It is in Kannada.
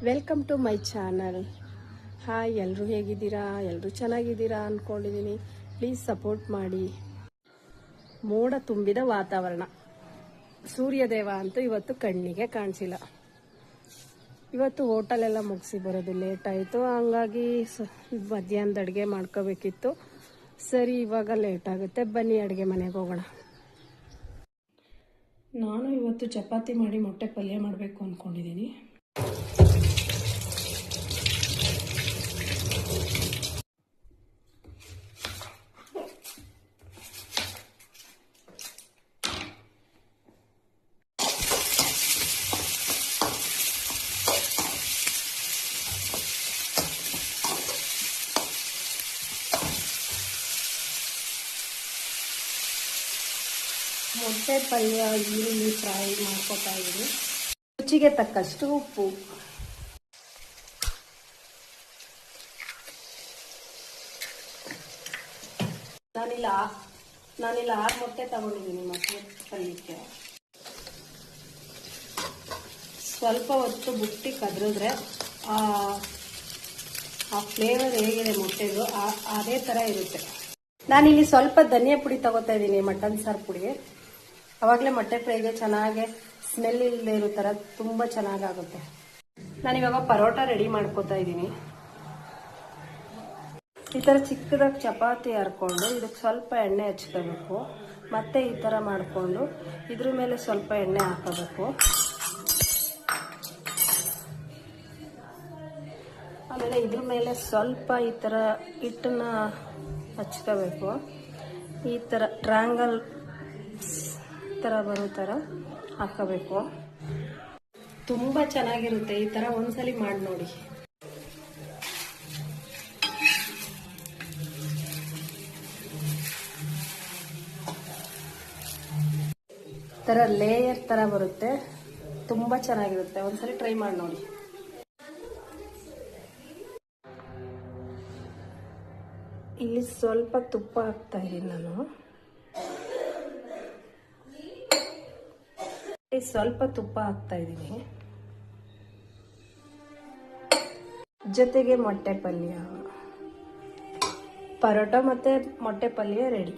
Welcome to my channel. Hi, ಎಲ್ಲರೂ ಹೇಗಿದ್ದೀರಾ? ಎಲ್ಲರೂ ಚೆನ್ನಾಗಿದ್ದೀರಾ ಅಂದ್ಕೊಂಡಿದ್ದೀನಿ. ಪ್ಲೀಸ್ ಸಪೋರ್ಟ್ ಮಾಡಿ. ಮೋಡ ತುಂಬಿದ ವಾತಾವರಣ. ಸೂರ್ಯದೇವ ಅಂತೂ ಇವತ್ತು ಕಣ್ಣಿಗೆ ಕಾಣಿಸಿಲ್ಲ. ಇವತ್ತು ಹೋಟೆಲೆಲ್ಲ ಮುಗಿಸಿ ಬರೋದು ಲೇಟ್ ಆಯಿತು, ಹಂಗಾಗಿ ಮಧ್ಯಾಹ್ನದ ಅಡುಗೆ ಮಾಡ್ಕೋಬೇಕಿತ್ತು. ಸರಿ, ಇವಾಗ ಲೇಟ್ ಆಗುತ್ತೆ, ಬನ್ನಿ ಅಡುಗೆ ಮನೆಗೆ ಹೋಗೋಣ. ನಾನು ಇವತ್ತು ಚಪಾತಿ ಮಾಡಿ ಮೊಟ್ಟೆ ಪಲ್ಯ ಮಾಡಬೇಕು ಅಂದ್ಕೊಂಡಿದ್ದೀನಿ. ಮೊಟ್ಟೆ ಪಲ್ಯ ಈರುಳ್ಳಿ ಫ್ರೈ ಮಾಡ್ಕೊತಾ ಇದ್ದೀನಿ. ರುಚಿಗೆ ತಕ್ಕಷ್ಟು ಉಪ್ಪು. ನಾನಿಲ್ಲ 6 ಮೊಟ್ಟೆ ತಗೊಂಡಿದ್ದೀನಿ ಮೊಟ್ಟೆ ಪಲ್ಯಕ್ಕೆ. ಸ್ವಲ್ಪ ಹೊತ್ತು ಬುಟ್ಟಿ ಕದ್ರಿದ್ರೆ ಆ ಫ್ಲೇವರ್ ಹೇಗಿದೆ ಮೊಟ್ಟೆದು ಅದೇ ಥರ ಇರುತ್ತೆ. ನಾನಿಲ್ಲಿ ಸ್ವಲ್ಪ ಧನಿಯಾ ಪುಡಿ ತಗೋತಾ ಇದ್ದೀನಿ, ಮಟನ್ ಸಾರು ಪುಡಿ. ಅವಾಗಲೇ ಮೊಟ್ಟೆ ಫ್ರೈಗೆ ಚೆನ್ನಾಗಿ ಸ್ಮೆಲ್ ಇಲ್ಲದೆ ಇರೋ ಥರ ತುಂಬ ಚೆನ್ನಾಗಾಗುತ್ತೆ. ನಾನಿವಾಗ ಪರೋಟ ರೆಡಿ ಮಾಡ್ಕೋತಾ ಇದ್ದೀನಿ. ಈ ಥರ ಚಿಕ್ಕದಾಗಿ ಚಪಾತಿ ಹರ್ಕೊಂಡು ಇದಕ್ಕೆ ಸ್ವಲ್ಪ ಎಣ್ಣೆ ಹಚ್ಕೋಬೇಕು. ಮತ್ತೆ ಈ ಥರ ಮಾಡಿಕೊಂಡು ಇದ್ರ ಮೇಲೆ ಸ್ವಲ್ಪ ಎಣ್ಣೆ ಹಾಕೋಬೇಕು. ಆಮೇಲೆ ಇದ್ರ ಮೇಲೆ ಸ್ವಲ್ಪ ಈ ಥರ ಹಿಟ್ಟನ್ನ ಹಚ್ಕೋಬೇಕು. ಈ ಥರ ಟ್ರ್ಯಾಂಗಲ್ ಥರ ಬರೋ ಥರ ಹಾಕೋಬೇಕು. ತುಂಬ ಚೆನ್ನಾಗಿರುತ್ತೆ. ಈ ಥರ ಒಂದ್ಸಲಿ ಮಾಡಿ ನೋಡಿ. ಥರ ಲೇಯರ್ ಥರ ಬರುತ್ತೆ, ತುಂಬ ಚೆನ್ನಾಗಿರುತ್ತೆ. ಒಂದ್ಸಲಿ ಟ್ರೈ ಮಾಡಿ ನೋಡಿ. ಇಲ್ಲಿ ಸ್ವಲ್ಪ ತುಪ್ಪ ಹಾಕ್ತಾ ಇದ್ದೀನಿ ನಾನು. ಸ್ವಲ್ಪ ತುಪ್ಪ ಹಾಕ್ತಾ ಇದ್ದೀನಿ. ಜೊತೆಗೆ ಮೊಟ್ಟೆ ಪಲ್ಯ, ಪರೋಟ ಮತ್ತೆ ಮೊಟ್ಟೆ ಪಲ್ಯ ರೆಡಿ.